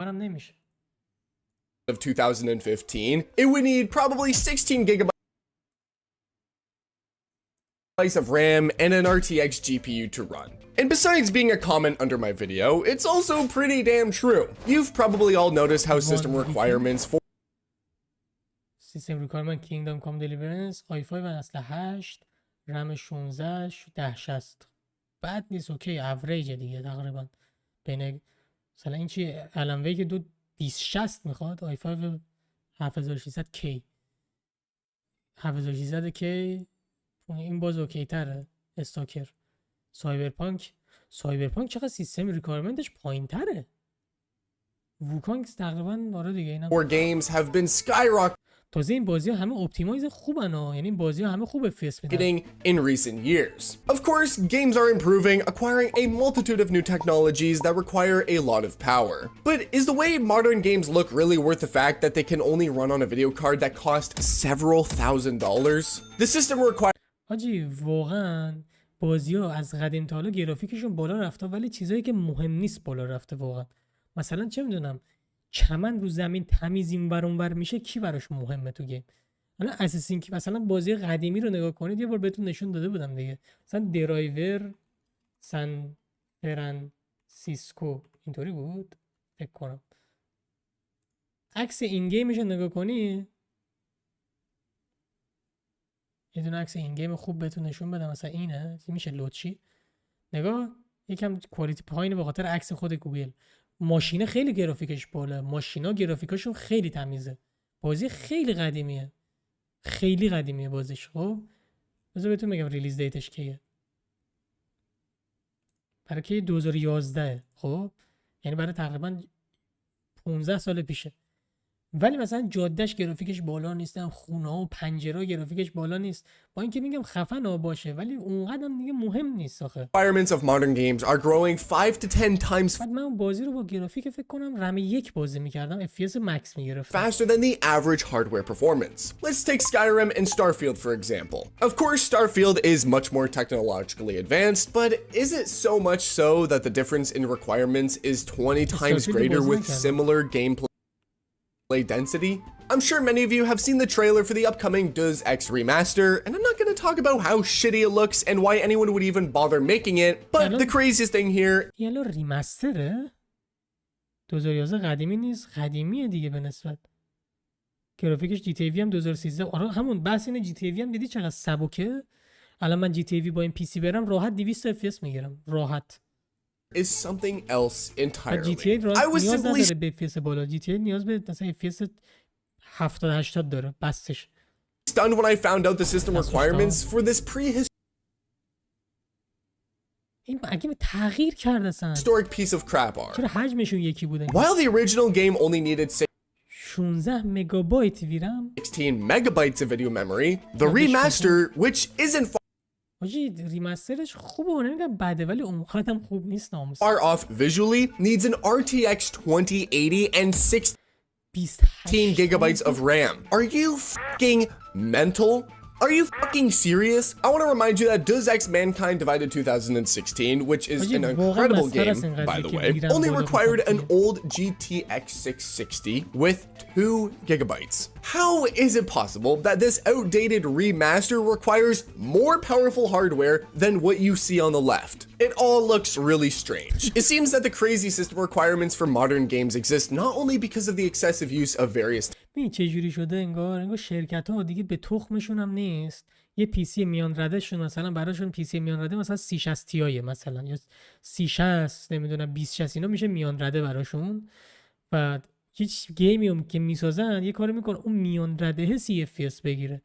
برام نمیشه. of 2015, it would need probably 16 gigabytes of RAM and an RTX GPU to run. And besides being a comment under my video, it's also pretty damn true. You've probably all noticed how system requirements for سیستم ریکوایرمنت کینگدم کام دلیورنس i5 نسل 8 رم 16 1060 بد نیست، اوکی اوریج دیگه تقریبا بین مثلا این چی الان وی که 2060 میخواد i5 7600K 7600K این باز اوکی تره. استاکر سایبرپانک چقدر سیستم ریکوایرمنتش پایین تره. ووکانگ تقریبا آره دیگه اینا games have been skyrocketing تازه این بازی ها همه اپتیمایز خوبن ها، یعنی این بازی ها همه خوب FPS میدن. in recent years. Of course, games are improving, acquiring a multitude of new technologies that require a lot of power. But is the way modern games look really worth the fact that they can only run on a video card that costs several $1,000s? The system requires حاجی واقعا بازی ها از قدیم تا حالا گرافیکشون بالا رفته ولی چیزایی که مهم نیست بالا رفته واقعا. مثلا چه میدونم چمن رو زمین تمیز این ور اون ور میشه، کی براش مهمه تو گیم؟ الان اساسین که مثلا بازی قدیمی رو نگاه کنید، یه بار بهتون نشون داده بودم دیگه، مثلا درایور سان فرانسیسکو اینطوری بود فکر کنم. عکس این گیمش رو نگاه کنی، یه دونه عکس این گیم خوب بهتون نشون بدم، مثلا اینه میشه لودشی نگاه، یکم کوالیتی پایینه به خاطر عکس خود گوگل. ماشینه خیلی گرافیکش بالا، ماشینا گرافیکاشون خیلی تمیزه. بازی خیلی قدیمیه بازیش. خب بذار بهتون بگم ریلیز دیتش کیه. برای کی 2011 خب یعنی برای تقریبا 15 سال پیشه. ولی مثلا جادهش گرافیکش بالا نیست، هم خونه ها و پنجره گرافیکش بالا نیست، با اینکه میگم خفن ها باشه ولی اونقدر هم دیگه مهم نیست آخه. requirements of modern games are growing 5 to 10 times بعد من بازی رو با گرافیک فکر کنم رم 1 بازی میکردم FPS مکس میگرفتم. faster than the average hardware performance. Let's take Skyrim and Starfield for example. Of course, Starfield is much more technologically advanced, but is it so much so that the difference in requirements is 20 times greater with similar gameplay density? I'm sure many of you have seen the trailer for the upcoming Deus Ex remaster, and I'm not going to talk about how shitty it looks and why anyone would even bother making it, but the craziest thing here یالو ریمستره 2011 قدیمی نیست، قدیمیه دیگه به نسبت گرافیکش جی تی وی هم 2013. آره همون بحث اینه، جی تی وی هم دیدی چقدر سبکه. الان من جی تی وی با این پی سی برم راحت 200 اف پی اس میگیرم راحت. is something else entirely. جی تی I was نیاز simply نداره به اف پی اس بالا، جی تی نیاز به مثلا اف پی اس 70 80 داره بسش. stunned when I found out the system requirements for this prehistoric این اگه تغییر کرده اصلا piece of crap are. چرا حجمشون یکی بوده؟ While the original game only needed 16 مگابایت ویرم 16 megabytes of video memory, the remaster, which isn't آجی ریمسترش خوبه، نمیگم بده ولی اونقدر هم خوب نیست ناموس. far off visually, needs an RTX 2080 and 16 gigabytes of RAM. Are you fucking mental? Are you fucking serious? I want to remind you that Deus Ex Mankind Divided 2016, which is an incredible game, by the way, only required an old GTX 660 with 2 gigabytes. How is it possible that this outdated remaster requires more powerful hardware than what you see on the left? It all looks really strange. It seems that the crazy system requirements for modern games exist not only because of the excessive use of various ببین چه جوری شده، انگار شرکت ها دیگه به تخمشون هم نیست یه پی سی میان رده شون مثلا براشون پی سی میان رده مثلا 3060 تی مثلا یا 3060 نمیدونم 2060 اینا میشه میان رده براشون و هیچ گیمی هم که میسازن یه کاری میکنه اون میان رده 30 اف پی اس بگیره.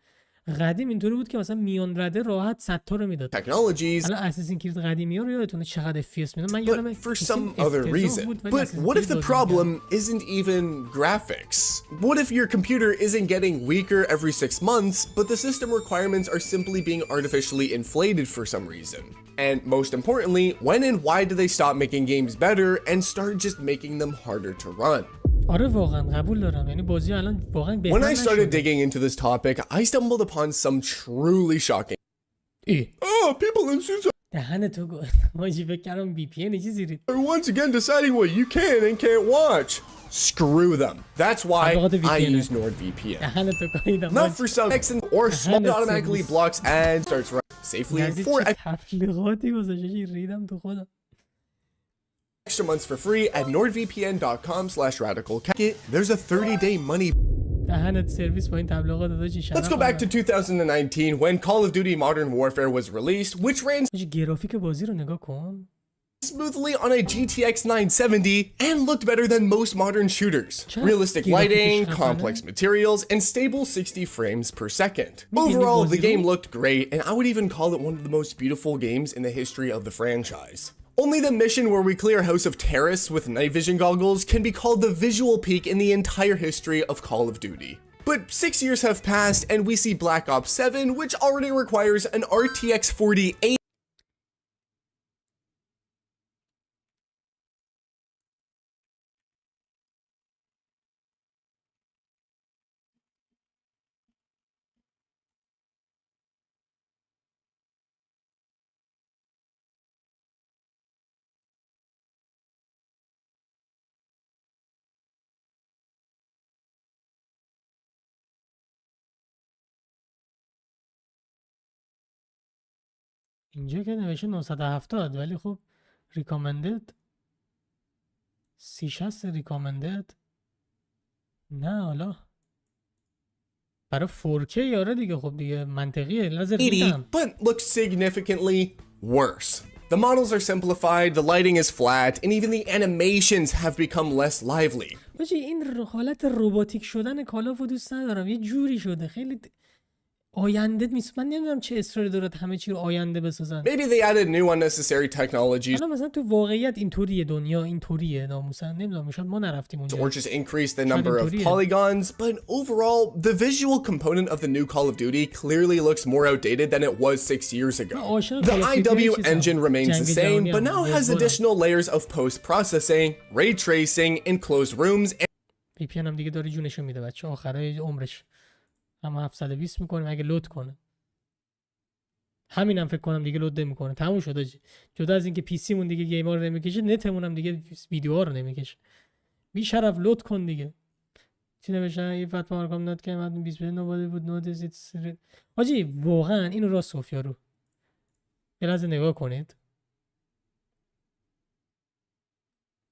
قدیم اینطوری بود که مثلا میان رده راحت 100 تا رو میداد. technologies. الان اساسین کرید قدیمی ها رو یادتونه چقدر اف پی اس میداد؟ من یادم for some other reason. But what if the problem isn't even graphics? What if your computer isn't getting weaker every 6 months, but the system requirements are simply being artificially inflated for some reason? And most importantly, when and why do they stop making games better and start just making them harder to run? آره واقعا قبول دارم، یعنی بازی الان واقعا بهتر When I started نشده. digging into this topic, I stumbled upon some truly shocking. ای Oh, people in suits دهن تو ماجی فکر کردم وی پی ان چیزی رید. They're once again deciding what you can and can't watch. Screw them. That's why I use NordVPN. دهن تو گاییدم. Not for some accent or smart automatically blocks ads, starts running safely for تبلیغاتی گذاشته ریدم تو خودم. extra months for free at nordvpn.com/radical. There's a 30-day money. دهنت سرویس با این تبلیغات داداشی شرف. Let's go back to 2019 when Call of Duty Modern Warfare was released, which ran گرافیک بازی رو نگاه کن. smoothly on a GTX 970 and looked better than most modern shooters. Realistic lighting, complex materials, and stable 60 frames per second. Overall, the game looked great, and I would even call it one of the most beautiful games in the history of the franchise. Only the mission where we clear House of Terrorists with night vision goggles can be called the visual peak in the entire history of Call of Duty. But 6 years have passed and we see Black Ops 7, which already requires an RTX 4080. اینجا که نوشته 970 ولی خب recommended 360 recommended نه حالا برای 4K یاره دیگه خب دیگه منطقیه لازم دیدم but looks significantly worse. The models are simplified, the lighting is flat, and even the animations have become less lively. باشه این حالت روباتیک شدن کالاف دوست ندارم یه جوری شده خیلی آینده نیست من نمیدونم چه اصراری دارد همه چی رو آینده بسازن. Maybe they added new unnecessary technologies حالا مثلا تو واقعیت اینطوریه دنیا اینطوریه ناموسن نمیدونم شاید ما نرفتیم اونجا. or just increase the number of polygons, but overall the visual component of the new Call of Duty clearly looks more outdated than it was 6 years ago. The IW engine remains the same, but now has additional layers of post-processing, ray tracing, enclosed rooms and VPN هم دیگه داره جونشو میده بچه آخرای عمرش. اما 720 میکنیم اگه لود کنه همینم فکر کنم دیگه لود نمیکنه تموم شد آجی جدا از اینکه پی سی مون دیگه گیما رو نمیکشه نتمون هم دیگه ویدیوها رو نمیکشه بی شرف لود کن دیگه چی نوشتن یه فتوا ارقام نوت که من 20 نوبادی بود نوتیس آجی واقعا اینو راست صوفیا رو یه لحظه نگاه کنید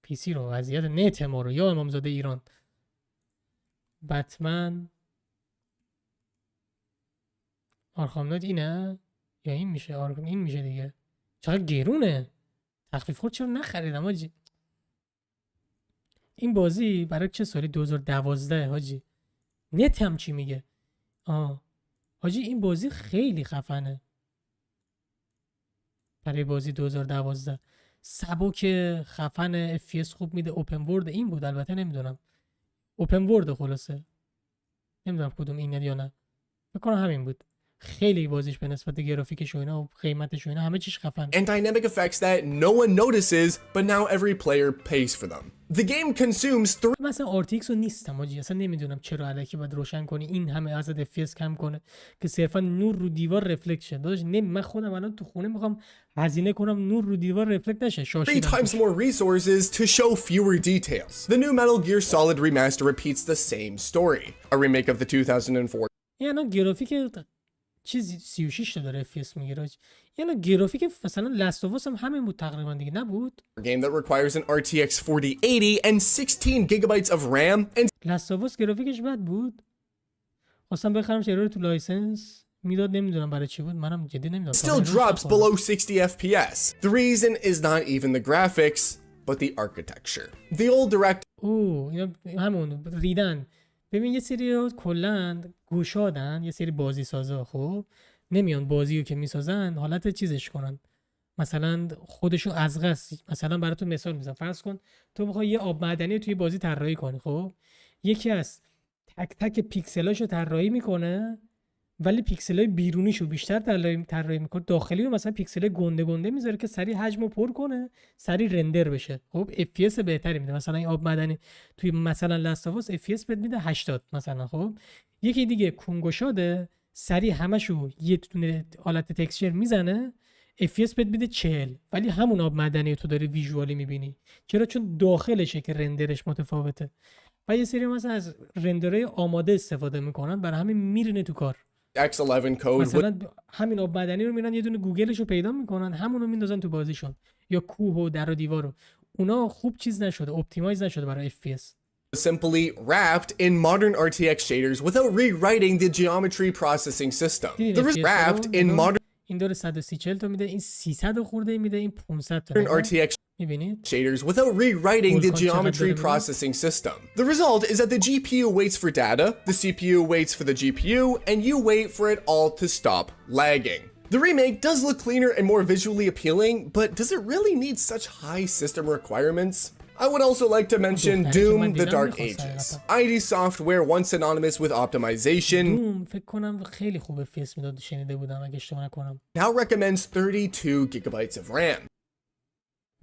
پی سی رو وضعیت نت ما رو یا امامزاده ایران بتمن آرخامنات اینه یا این میشه این میشه دیگه چقدر گرونه تخفیف خود چرا نخریدم حاجی این بازی برای چه سالی 2012 حاجی نت هم چی میگه حاجی این بازی خیلی خفنه برای بازی 2012 سبک خفن FPS خوب میده اوپن ورد این بود البته نمیدونم اوپن ورد خلاصه نمیدونم کدوم اینه یا نه فکر کنم همین بود خیلی بازیش به نسبت گرافیکش و اینا و قیمتش و اینا همه چیش خفن and dynamic effects that no one notices but now every player pays for them. The game consumes مثلا RTX رو نیستم آجی اصلا نمیدونم چرا الکی باید روشن کنی این همه ازت FPS کم کنه که صرفا نور رو دیوار رفلکت شه داداش من خودم الان تو خونه میخوام هزینه کنم نور رو دیوار رفلکت نشه شاشیدم 3 times more resources to show fewer details. The new Metal Gear Solid remaster repeats the same story. A remake of the 2004 یعنی گرافیک چیزی 36 داره FPS میگیره یعنی گرافیک مثلا لاست اف اس هم همین بود تقریبا دیگه نبود game that requires an RTX 4080 and 16 gigabytes of RAM and لاست اف اس گرافیکش بد بود خواستم بخرم چرا تو لایسنس میداد نمیدونم برای چی بود منم جدی نمیدونم still drops below 60 FPS. The reason is not even the graphics but the architecture. The old direct همون ریدن ببین یه سری کلن گوشادن یه سری بازی سازا خب نمیان بازی رو که میسازن حالت چیزش کنن مثلا خودشو از قصد مثلا براتون مثال میزنم فرض کن تو بخوای یه آب معدنی توی بازی طراحی کنی خب یکی از تک تک پیکسلاشو طراحی میکنه ولی پیکسلای بیرونیشو بیشتر طراحی میکنه داخلی رو مثلا پیکسلای گنده گنده میذاره که سریع حجمو پر کنه سریع رندر بشه خب FPS بهتری میده مثلا این آب معدنی توی مثلا لاست اف اس FPS بهت میده 80 مثلا خب یکی دیگه کنگوشاده سریع همشو یه دونه حالت تکسچر میزنه FPS بهت میده 40 ولی همون آب معدنی تو داری ویژوالی میبینی. چرا؟ چون داخلشه که رندرش متفاوته و یه سری مثلا از رندرهای آماده استفاده میکنن، برای همین میرینه تو کار. X11 code مثلا همین آب معدنی رو میرن یه دونه گوگلش رو پیدا میکنن، همونو میندازن تو بازیشون، یا کوه و در و دیوار رو. اونا خوب چیز نشده، اپتیمایز نشده برای FPS. simply wrapped in modern RTX shaders without rewriting the geometry processing system. The wrapped in modern این داره 130 تا میده، این 300 خورده میده، این 500 تا. RTX میبینید؟ shaders without rewriting the geometry processing system. The result is that the GPU waits for data, the CPU waits for the GPU, and you wait for it all to stop lagging. The remake does look cleaner and more visually appealing, but does it really need such high system requirements? I would also like to mention Doom: The Dark Ages. ID Software, once synonymous with optimization, دوم فکر کنم خیلی خوب FPS میداد، شنیده بودم اگه اشتباه نکنم. now recommends 32 gigabytes of RAM.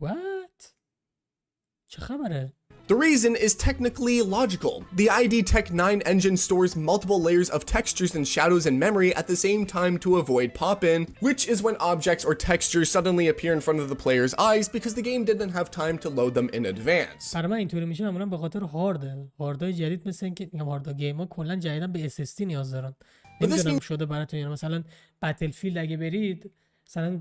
What؟ چه خبره؟ The reason is technically logical. The ID Tech 9 engine stores multiple layers of textures and shadows in memory at the same time to avoid pop-in, which is when objects or textures suddenly appear in front of the player's eyes because the game didn't have time to load them in advance. برای من اینطوری میشه معمولا به خاطر هاردای جدید، مثل اینکه میگم هارد گیما کلا جدیدن به SSD نیاز دارن. نمیدونم شده براتون، یعنی مثلا بتلفیلد اگه برید مثلا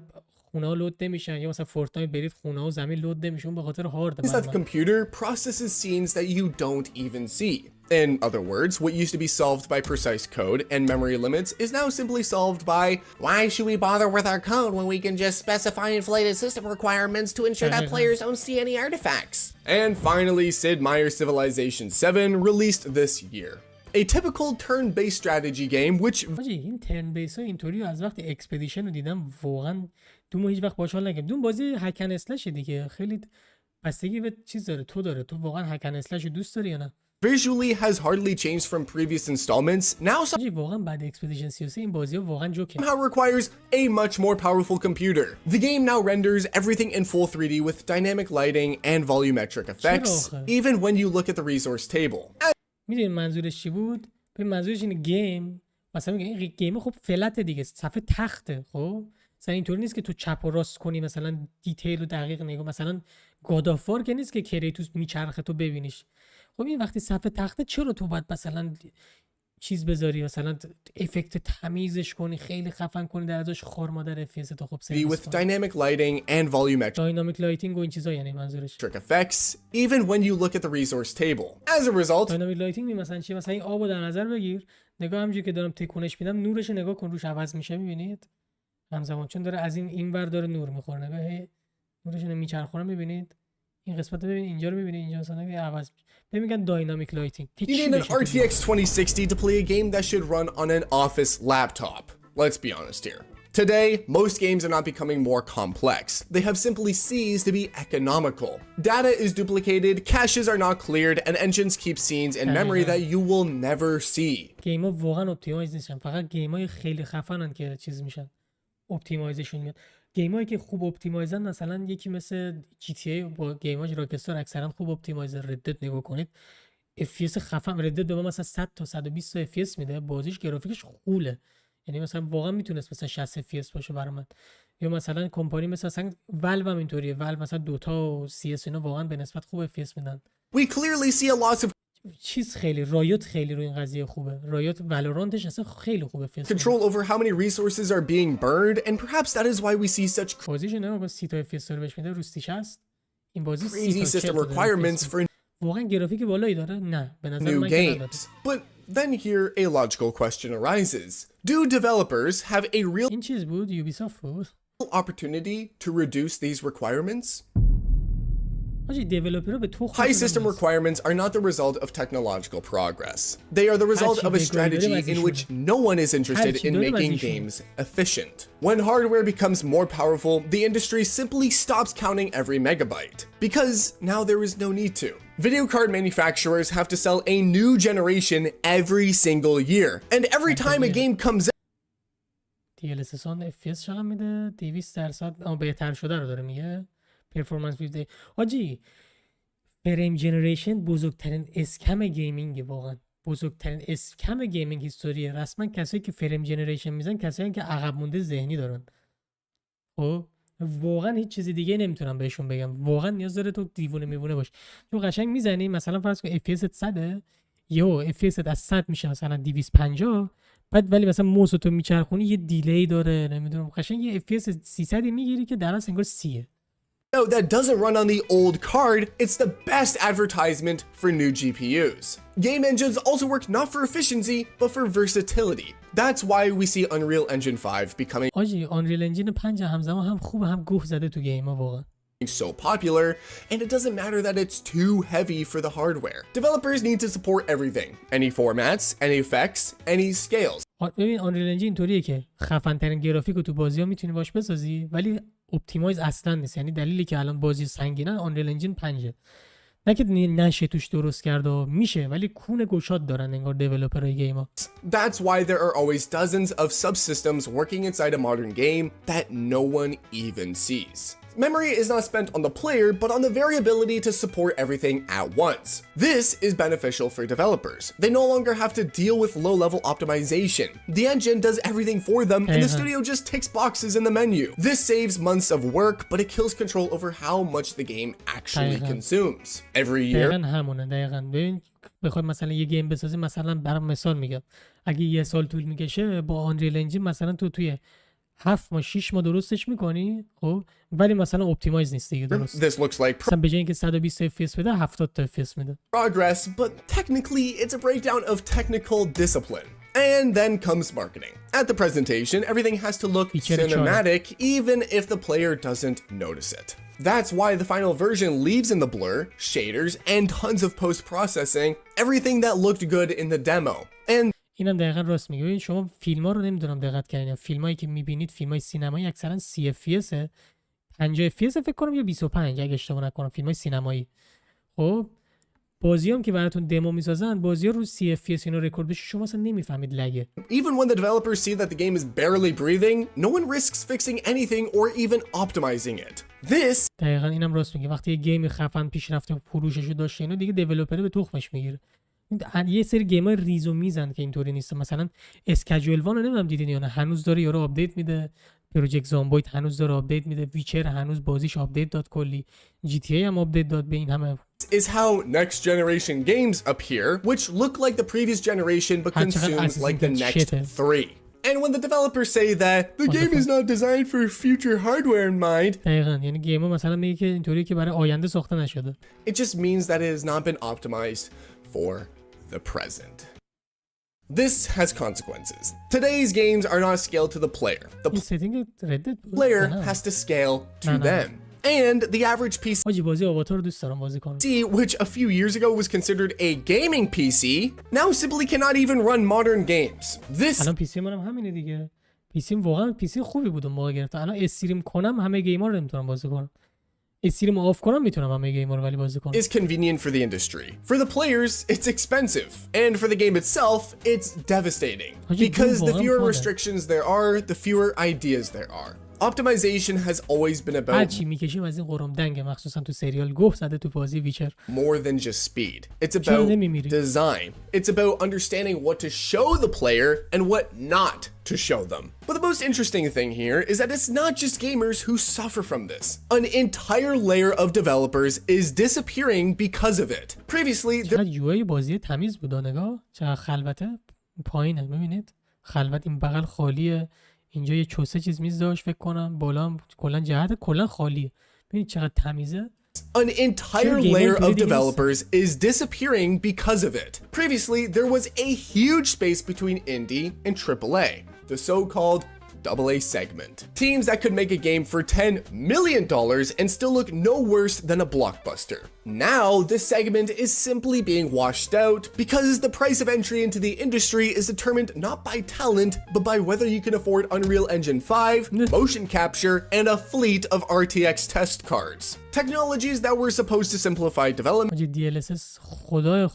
خونه ها لود نمیشن، یا مثلا فورتنایت برید خونه ها و زمین لود نمیشون به خاطر هارد. Is that the computer processes scenes that you don't even see. In other words, what used to be solved by precise code and memory limits is now simply solved by, why should we bother with our code when we can just specify inflated system requirements to ensure that players don't see any artifacts? And finally, Sid Meier's Civilization 7 released this year. A typical turn-based strategy game which این ترن بیس ها اینطوری از وقتی اکسپدیشن رو دیدم واقعا دومو هیچ وقت باحال نگم. دوم بازی هکن اسلش دیگه، خیلی بستگی به چیز داره. تو واقعا هکن اسلش رو دوست داری یا نه؟ visually has hardly changed from previous installments, now واقعا بعد اکسپدیشن 33 این بازی ها واقعا جوکه. somehow requires a much more powerful computer. The game now renders everything in full 3D with dynamic lighting and volumetric effects, even when you look at the resource table. میدونی منظورش چی بود؟ به منظورش اینه گیم مثلا میگه این گیم خب فلت دیگه، صفحه تخته. خب مثلا اینطوری نیست که تو چپ و راست کنی مثلا دیتیل و دقیق نگاه، مثلا گادافار که نیست که کریتوس میچرخه تو ببینیش. خب این وقتی صفحه تخته چرا تو باید مثلا چیز بذاری، مثلا افکت تمیزش کنی، خیلی خفن کنی، در ازش خار مادر FPS تو خب With dynamic lighting and volumetric داینامیک لایتینگ و این چیزا، یعنی منظورش effects, even when you look at the resource table. As a result, داینامیک لایتینگ مثلا چی؟ مثلا این آبو در نظر بگیر، نگاه همونجوری که دارم تکونش میدم نورش نگاه کن، روش عوض میشه، میبینید همزمان چون داره از این ور داره نور میخوره، نگاه نورش میچرخونه، میبینید این قسمت رو ببینید، اینجا رو ببینید، اینجا مثلا عوض میشه، میگن داینامیک لایتینگ. you need an RTX 2060 to play a game that should run on an office laptop. Let's be honest here. Today, most games are not becoming more complex. They have simply ceased to be economical. Data is duplicated, caches are not cleared, and engines keep scenes in memory that you will never see. گیما واقعا اپتیمایز نیستن، فقط گیمای خیلی خفنن که چیز میشن، اپتیمایزشون میاد. گیمایی که خوب اپتیمایزن مثلا یکی مثل GTA با گیماش راکستار اکثرا خوب اپتیمایز. ردت نگاه کنید FPS خفن، ردت به ما مثلا 100 تا 120 تا FPS میده، بازیش گرافیکش خوله، یعنی مثلا واقعا میتونست مثلا 60 FPS باشه برای من. یا مثلا کمپانی مثلا والو هم اینطوریه، والو مثلا دوتا و CS اینا واقعا به نسبت خوب FPS میدن. We clearly see a loss of چیز خیلی رایوت خیلی روی این قضیه خوبه. رایوت والورانتش اصلا خیلی خوبه FPS control over how many resources are being burned, and perhaps that is why we see such بازیش نه با 30 تا FPS رو بهش میده، روستیش هست. این بازی crazy system requirements for واقعا گرافیک بالایی داره؟ نه به نظر new من که نداره. games. But then here a logical question arises. Do developers have a real این چیز بود یوبیسافت بود. opportunity to reduce these requirements? حاجی دیولپرها به تو High system requirements are not the result of technological progress. They are the result of a strategy in which no one is interested in making games efficient. When hardware becomes more powerful, the industry simply stops counting every megabyte, because now there is no need to. Video card manufacturers have to sell a new generation every single year, and every time a game comes out, DLSS on FPS چقدر میده؟ 200% اما بهتر شده رو داره میگه. پرفورمنس ویدیو حاجی فریم جنریشن بزرگترین اسکم گیمینگ، واقعا بزرگترین اسکم گیمینگ هیستوریه. رسما کسایی که فریم جنریشن میزنن کسایی که عقب مونده ذهنی دارن. خب واقعا هیچ چیزی دیگه نمیتونم بهشون بگم. واقعا نیاز داره تو دیوونه میوونه باش. تو قشنگ میزنی مثلا فرض کن FPS 100 یهو FPS از 100 میشه مثلا 250 بعد ولی مثلا موس تو میچرخونی یه دیلی داره نمیدونم قشنگ یه FPS 300 میگیری که در اصل انگار 30. No, that doesn't run on the old card, it's the best advertisement for new GPUs. Game engines also work not for efficiency, but for versatility. That's why we see Unreal Engine 5 becoming آجی Unreal Engine 5 همزمان هم خوبه هم گوه زده تو گیما واقعا. so popular, and it doesn't matter that it's too heavy for the hardware. Developers need to support everything. Any formats, any effects, any scales. ببین Unreal Engine اینطوریه که خفن ترین گرافیک رو تو بازی ها میتونی باش بسازی ولی اپتیمایز اصلا نیست. یعنی دلیلی که الان بازی سنگینه Unreal Engine 5 نه که نشه توش درست کرده میشه ولی کون گشاد دارن انگار دیولپرای گیما. That's why there are always dozens of subsystems working inside a modern game that no one even sees. Memory is not spent on the player, but on the variability to support everything at once. This is beneficial for developers. They no longer have to deal with low-level optimization. The engine does everything for them, and the studio just ticks boxes in the menu. This saves months of work, but it kills control over how much the game actually consumes. Every year... دقیقا همونه دقیقا. ببین بخوای مثلا یه گیم بسازی مثلا برام مثال میگم اگه یه سال طول میکشه با Unreal Engine مثلا توی 7 ماه 6 ماه درستش میکنی خب ولی مثلا اپتیمایز نیست دیگه درست. This looks like مثلا به جای اینکه 120 FPS بده 70 تا FPS میده. progress, but technically it's a breakdown of technical discipline. And then comes marketing. At the presentation, everything has to look cinematic even if the player doesn't notice it. That's why the final version leaves in the blur, shaders, and tons of post-processing, everything that looked good in the demo. And اینم دقیقاً راست میگه. ببین شما فیلم‌ها رو نمیدونم دقت کردین، فیلمایی که میبینید فیلمای سینمایی اکثرا 30 FPS 50 FPS فکر کنم یا 25 اگه اشتباه نکنم فیلمای سینمایی. خب بازیام که براتون دمو میسازن بازی‌ها رو 30 FPS اینا رکورد بشه شما اصلا نمیفهمید لگه. Even when the developers see that the game is barely breathing, no one risks fixing anything or even optimizing it. This دقیقاً اینم راست میگه. وقتی یه گیم خفن پیشرفته و فروششو داشته اینو دیگه دیولپر به تخمش میگیره. یه سری گیم‌های ریز و میزن که اینطوری نیست. مثلا اسکیجول وان رو نمیدونم دیدین یا نه هنوز داره یارو آپدیت میده. پروژکت زامبویت هنوز داره آپدیت میده. ویچر هنوز بازیش آپدیت داد کلی. جی تی ای هم آپدیت داد به این همه. is how next generation games appear, which look like the previous generation but consumes like the next 3. And when the developers say that the game is not designed for future hardware in mind, دقیقاً یعنی گیما مثلا میگه که اینطوری که برای آینده ساخته نشده. It just means that it has not been optimized for the present. This has consequences. Today's games are not scaled to the player. The player has to scale to them. And the average PC, آجی بازی آواتار رو دوست دارم بازی کنم. which a few years ago was considered a gaming PC, now simply cannot even run modern games. This الان PC منم همینه دیگه. PC واقعا PC خوبی بود اون موقع گرفتم. الان استریم کنم همه گیما رو نمیتونم بازی کنم. استریم آف کنم میتونم همه گیما رو ولی بازی کنم. is convenient for the industry. For the players, it's expensive. And for the game itself, it's devastating. Because the fewer restrictions there are, the fewer ideas there are. Optimization has always been about هرچی میکشیم از این قرم دنگه مخصوصا تو سریال گوه زده تو بازی ویچر. more than just speed. It's about design. It's about understanding what to show the player and what not to show them. But the most interesting thing here is that it's not just gamers who suffer from this. An entire layer of developers is disappearing because of it. Previously, چقدر یوای بازی تمیز بود نگاه چقدر خلوته پایینه ببینید خلوت این بغل خالیه اینجا یه چوسه چیز میز داشت فکر کنم بالا هم کلا جهت کلا خالیه ببینید چقدر تمیزه. An entire layer of developers is disappearing because of it. Previously, there was a huge space between indie and AAA, the so-called AA segment. Teams that could make a game for $10 million and still look no worse than a blockbuster. Now, this segment is simply being washed out because the price of entry into the industry is determined not by talent, but by whether you can afford Unreal Engine 5, motion capture, and a fleet of RTX test cards. Technologies that were supposed to simplify development DLSS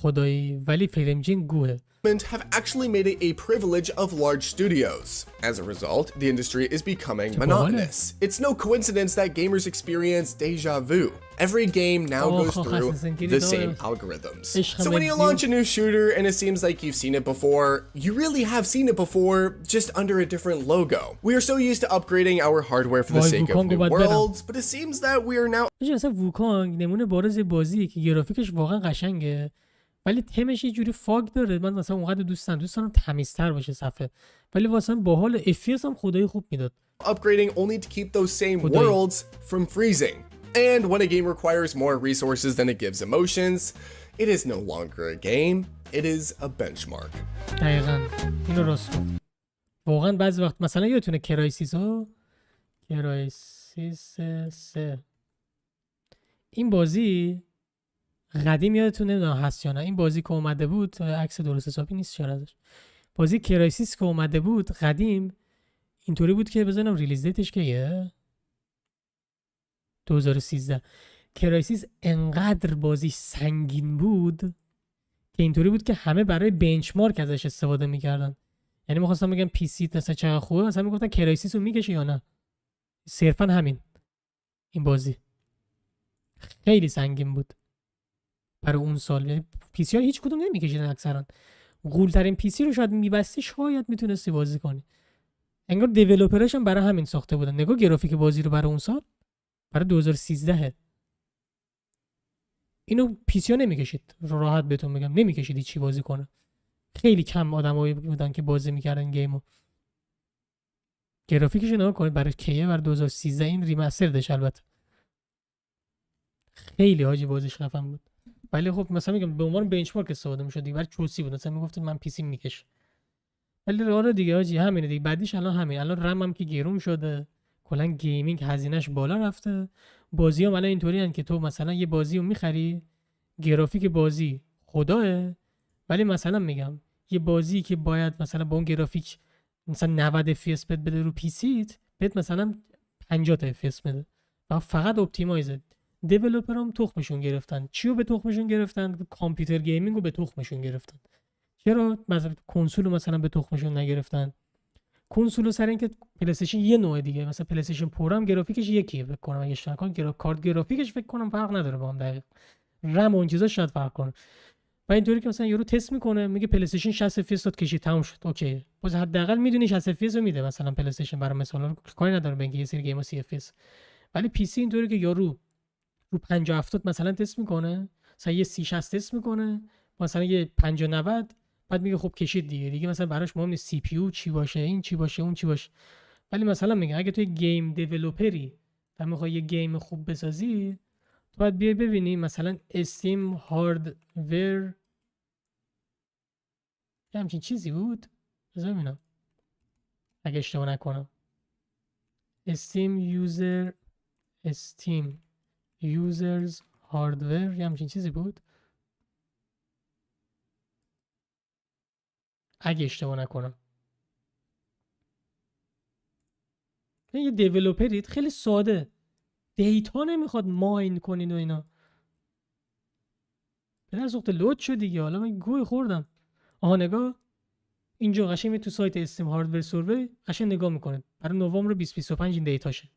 خدایی ولی فیلمجین گوه. have actually made it a privilege of large studios. As a result, the industry is becoming monotonous. It's no coincidence that gamers experience deja vu. Every game now goes through the same algorithms. So when you launch a new shooter and it seems like you've seen it before, you really have seen it before, just under a different logo. We are so used to upgrading our hardware for the sake of new worlds, but it seems that we are now... مثلا ووکانگ نمونه بارز بازیه که گرافیکش واقعا قشنگه ولی تمش یه جوری فاگ داره. من مثلا اونقدر دوست دارم تمیزتر باشه صفحه، ولی واسه باحال FPS هم خدای خوب میداد. Upgrading only to keep those same worlds from freezing. And when a game requires more resources than it gives emotions, it is no longer a game, it is a benchmark. دقیقاً اینو راست گفت. واقعا بعضی وقت مثلا یادتونه کرایسیس 3 این بازی قدیم یادتون نمیدونم هست یا نه، این بازی که اومده بود عکس درست حسابی نیست چرا ازش، بازی کرایسیس که اومده بود قدیم اینطوری بود که بزنم ریلیز دیتش کیه 2013. کرایسیس انقدر بازی سنگین بود که اینطوری بود که همه برای بنچمارک ازش استفاده میکردن. یعنی می‌خواستم بگم پی سی مثلا چقدر خوبه، مثلا میگفتن کرایسیس رو میکشه یا نه، صرفا همین. این بازی خیلی سنگین بود برای اون سال. یعنی پی سی ها هیچ کدوم نمیکشیدن اکثرا. غول‌ترین پی سی رو شاید میبستی شاید میتونستی بازی کنی. انگار دیولپرش هم برای همین ساخته بودن. نگاه گرافیک بازی رو برای اون سال، برای 2013 اینو پی سی ها نمیکشید، راحت بهتون میگم نمیکشید چی بازی کنه. خیلی کم آدمایی بودن که بازی میکردن گیمو. گرافیکش رو نگاه کنید برای کیه، برای 2013 این ریمستردش البته. خیلی حاجی بازیش خفن بود. ولی خب مثلا میگم به عنوان بنچمارک استفاده میشد دیگه، برای چوسی بود. مثلا میگفتید من پی سی میکش. ولی راه دیگه حاجی همینه دیگه. بعدیش الان همین. الان رم هم که گرون شده، کلا گیمینگ هزینه‌اش بالا رفته. بازی‌ها الان اینطوریان که تو مثلا یه بازی رو می‌خری، گرافیک بازی خداه، ولی مثلا میگم یه بازی که باید مثلا با اون گرافیک مثلا 90 FPS بده رو پی سیت، بهت مثلا 50 تا FPS بده و فقط اپتیمایزد. دیولپرام تخمشون گرفتن. چیو به تخمشون گرفتن؟ کامپیوتر گیمینگ رو به تخمشون گرفتن. چرا مثلا کنسول رو مثلا به تخمشون نگرفتن؟ کنسول سر اینکه پلی استیشن یه نوع دیگه، مثلا پلی استیشن پرو هم گرافیکش یکیه فکر کنم، اگه اشتباه نکنم کارت گرافیکش فکر کنم فرق نداره با هم دقیق. رم و اون چیزا شاید فرق کنه. و اینطوری که مثلا یارو تست میکنه میگه پلی استیشن 60 اف پی اس داد کشید تموم شد اوکی، باز حداقل میدونی 60 اف پی اس رو میده مثلا پلی استیشن، برای مثلا کاری نداره به اینکه یه سری گیم‌ها 30 اف پی اس. ولی پی سی اینطوری که یارو رو 50 70 مثلا تست میکنه، مثلا یه 30 60 تست میکنه، مثلا یه 50 90 بعد میگه خب کشید دیگه مثلا براش مهم نیست سی پی یو چی باشه، این چی باشه، اون چی باشه. ولی مثلا میگه اگه تو گیم دیولپری و میخوای یه گیم خوب بسازی، تو باید بیای ببینی مثلا استریم هاردور یه همچین چیزی بود، بذار ببینم اگه اشتباه نکنم، استریم یوزرز هاردور یه همچین چیزی بود اگه اشتباه نکنم. یه دیولپرید خیلی ساده، دیتا نمیخواد ماین کنین و اینا. به در سوخته لود شد دیگه. حالا من گوی خوردم. آها نگاه اینجا قشنگ تو سایت استریم هاردور سروی قشنگ نگاه میکنه برای نوامبر 2025 این دیتاشه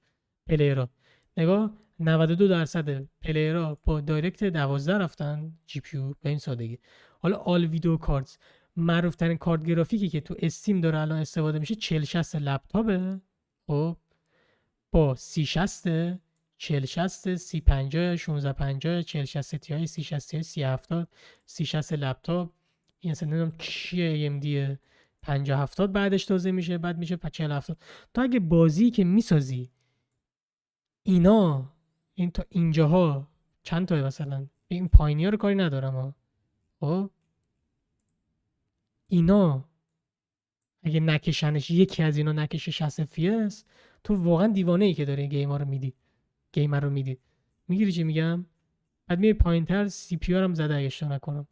پلیرها. نگاه 92% پلیرها با دایرکت 12 رفتن جی پی یو به این سادگی. حالا آل ویدیو کارتز، معروف ترین کارت گرافیکی که تو استیم داره الان استفاده میشه 4060 لپتاپه، خب با 3060 4060 3050 1650 4060 تی 3060 تی 3070 3060 لپتاپ. این اصلا نمیدونم چیه ای ام دی 5070 بعدش تازه میشه، بعد میشه 4070. تو اگه بازی که میسازی اینا این تا اینجاها چند تا مثلا این پایینیا رو کاری ندارم ها، خب اینا اگه نکشنش یکی از اینا نکشه 60 FPS تو واقعا دیوانه ای که داره گیمر رو میدی. میگیری چی میگم؟ بعد میای پایینتر سی پی یو هم زده اگه اشتباه نکنم،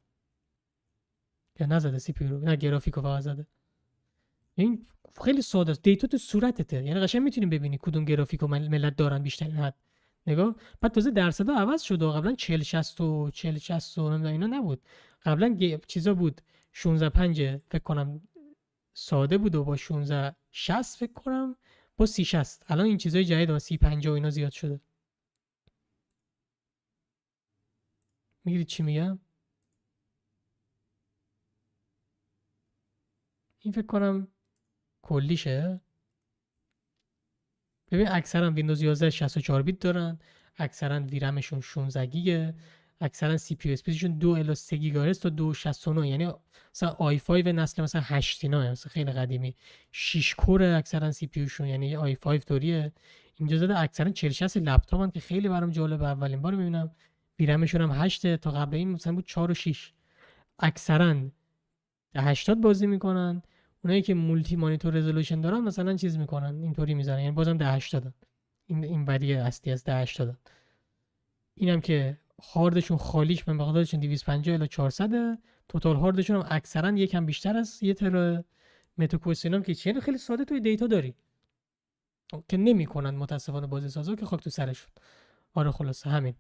یا نزده سی پی یو رو، نه گرافیکو فقط زده. این خیلی ساده است، دیتا تو صورتته، یعنی قشنگ میتونیم ببینی کدوم گرافیکو ملت دارن بیشترین حد. نگاه بعد تازه درصدا عوض شده، قبلا 40 60 و 40 60 و اینا نبود. قبلا چیزا بود 16 5 فکر کنم ساده بود و با 16 60 فکر کنم با 30 60. الان این چیزای جدید با 30 50 و اینا زیاد شده. میگیرید چی میگم؟ این فکر کنم کلیشه. ببین اکثرا ویندوز 11 64 بیت دارن، اکثرا ویرمشون 16 گیگه، اکثرا سی پی یو اسپیدشون 2 الی 3 گیگاهرتز تا 269، یعنی مثلا آی 5 نسل مثلا 8 اینا، مثلا خیلی قدیمی. 6 کور اکثرا سی پی یوشون، یعنی آی 5 طوریه. اینجا زده اکثرا 40 60 لپتاپن که خیلی برام جالبه، اولین بار میبینم. ویرمشون هم 8 تا قبل این مثلا بود 4 و 6. اکثرا 80 بازی میکنن. اونایی که مولتی مانیتور رزولوشن دارن مثلا چیز میکنن، اینطوری میزنن، یعنی بازم 1080. این بدی اصلی از 1080. اینم که هاردشون خالیش من مقدارشون 250 الی 400. توتال هاردشون هم اکثرا یکم بیشتر از 1 ترا. متاکوئسینام که چیه خیلی ساده توی دیتا داری که نمیکنن متاسفانه بازی سازا، که خاک تو سرشون. آره خلاصه همین.